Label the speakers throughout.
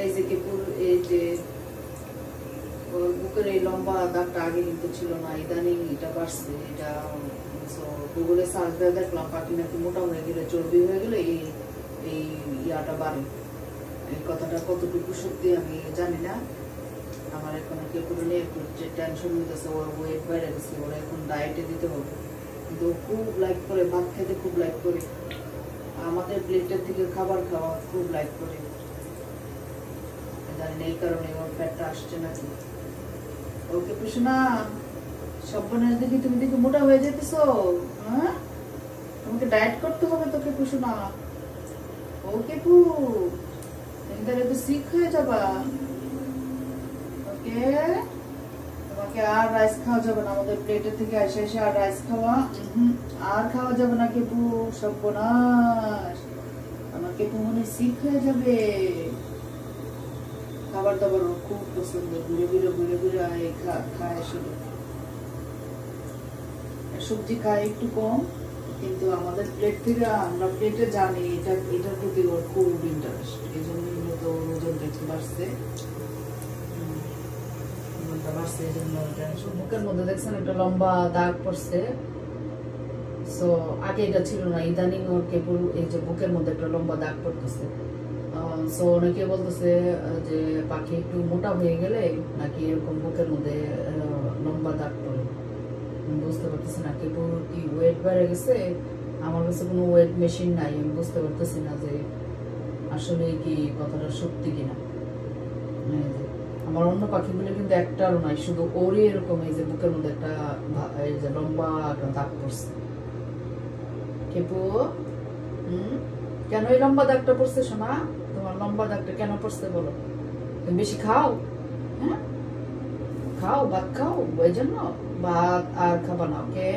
Speaker 1: এই যে কেপুর এই যে বুকের এই লম্বা দাগটা আগে কিন্তু ছিল না, ইদানিং এটা বাড়ছে। এটা গুগলে সার্চ দিয়ে দেখলাম পাখি নাকি মোটা হয়ে গেলে, চর্বি হয়ে গেলে এই ইয়াটা বাড়ে। এই কথাটা কতটুকু সত্যি আমি জানি না। আমার এখন কেপুরে নিয়ে একটু টেনশন হইতেছে, ওর ওয়েট বেড়ে গেছে, ওরা এখন ডায়েটে দিতে হবে। কিন্তু খুব লাইক করে, ভাত খেতে খুব লাইক করে, আমাদের প্লেটের থেকে খাবার খাওয়া খুব লাইক করে। জানি না এই কারণে ওর ফ্যাটটা আসছে নাকি। ওকে কৃষ্ণা, সব্বানের দেখি তুমি দেখি মোটা হয়ে যেতেছো। হ্যাঁ, তোমাকে ডায়েট করতে হবে তোকে কৃষ্ণা। ওকে পু, তুমি তাহলে তো সিক হয়ে যাবা। ওকে, তোমাকে আর রাইস খাওয়া যাবে না, আমাদের প্লেটের থেকে এসে এসে আর রাইস খাওয়া আর খাওয়া যাবে না কেপু। সর্বনাশ, আমার কেপু মনে সিক হয়ে যাবে। খাবার দাবার খুব পছন্দ, ঘুরে ঘুরে ঘুরে ঘুরে খায় শুধু। সবজি খায় একটু কম, কিন্তু আমাদের প্লেট থেকে আমরা প্লেটে জানি এটার প্রতি ওর খুব ইন্টারেস্ট। এই জন্য তো ওজনটা একটু বাড়ছে। মুখের মধ্যে দেখছেন একটা লম্বা দাগ পড়ছে। সো আগে এটা ছিল না, ইদানিং ওর কেবল এই যে বুকের মধ্যে একটা লম্বা দাগ পড়তেছে। সো অনেকে বলতেছে যে পাখি একটু মোটা হয়ে গেলে নাকি এরকম বুকের মধ্যে লম্বা দাগ পড়ে। বুঝতে পারতেছি না কেবল কি ওয়েট বেড়ে গেছে। আমার কাছে কোনো ওয়েট মেশিন নাই, আমি বুঝতে পারতেছি না যে আসলে কি কথাটা সত্যি কিনা। আমার অন্য পাখিগুলো কিন্তু একটারও নাই, শুধু ওরই এরকম এই যে বুকের মধ্যে একটা এই যে লম্বা একটা দাগ পড়ছে। কেপু, কেন এই লম্বা দাগটা পড়ছে সোনা? তোমার লম্বা দাগটা কেন পড়ছে বলো? তুমি বেশি খাও? হ্যাঁ, খাও, ভাত খাও, ওই জন্য ভাত আর খাবা না। ওকে,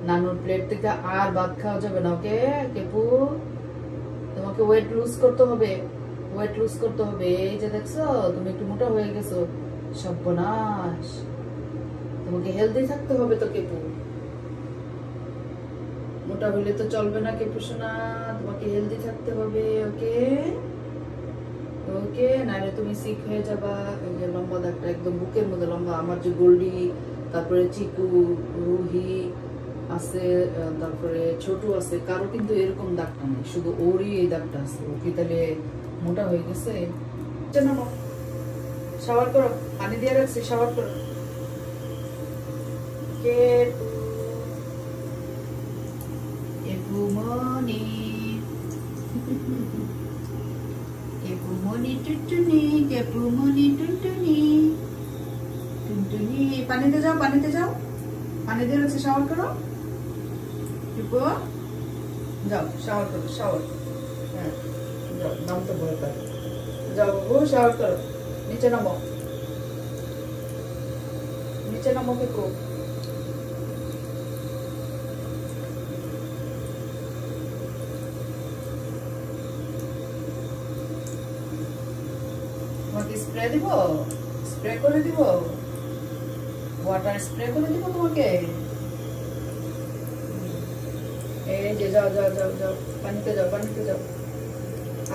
Speaker 1: নানুর প্লেট থেকে আর ভাত খাওয়া যাবে না। ওকে কেপু, তোমাকে ওয়েট লুজ করতে হবে, ওয়েট লুজ করতে হবে। এই যে দেখছো তুমি একটু মোটা হয়ে গেছো। সর্বনাশ, তোমাকে হেলদি থাকতে হবে তো কেপু। মোটা হইলে তো চলবে না কেপু সোনা, তোমাকে হেলদি থাকতে হবে। ওকে ওকে, নাহলে তুমি সিক হয়ে যাবা। এই যে লম্বা দাগটা একদম বুকের মধ্যে লম্বা। আমার যে গোল্ডি, তারপরে চিকু, রুহি আছে, তারপরে ছোট আছে, কারো কিন্তু এরকম দাগটা নেই, শুধু ওরই এই দাগটা আছে। ও কি তাহলে মোটা হয়ে গেছে? শাওয়ার করো, পানি দিয়ে রাখছি, শাওয়ার করো। কেপুমনি, কেপুমনি টুনটুনি, কেপুমনি টুনটুনি, টুনটুনি। পানিতে যাও, পানিতে যাও, পানি দিয়ে রাখছি, শাওয়ার করো। কেপু, যাও শাওয়ার করো, শাওয়ার। হ্যাঁ, যাও, নাম তো ভয় পাবে। যাও বাবু, শাওয়ার করো। নিচে নামো, নিচে নামো কেপু। তোমাকে স্প্রে দিব, স্প্রে করে দিব, ওয়াটার স্প্রে করে দিব তোমাকে। এই যে যাও যাও যাও যাও, পানিতে যাও, পানিতে যাও,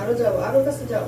Speaker 1: আরো যাও, আরো কাছে যাও।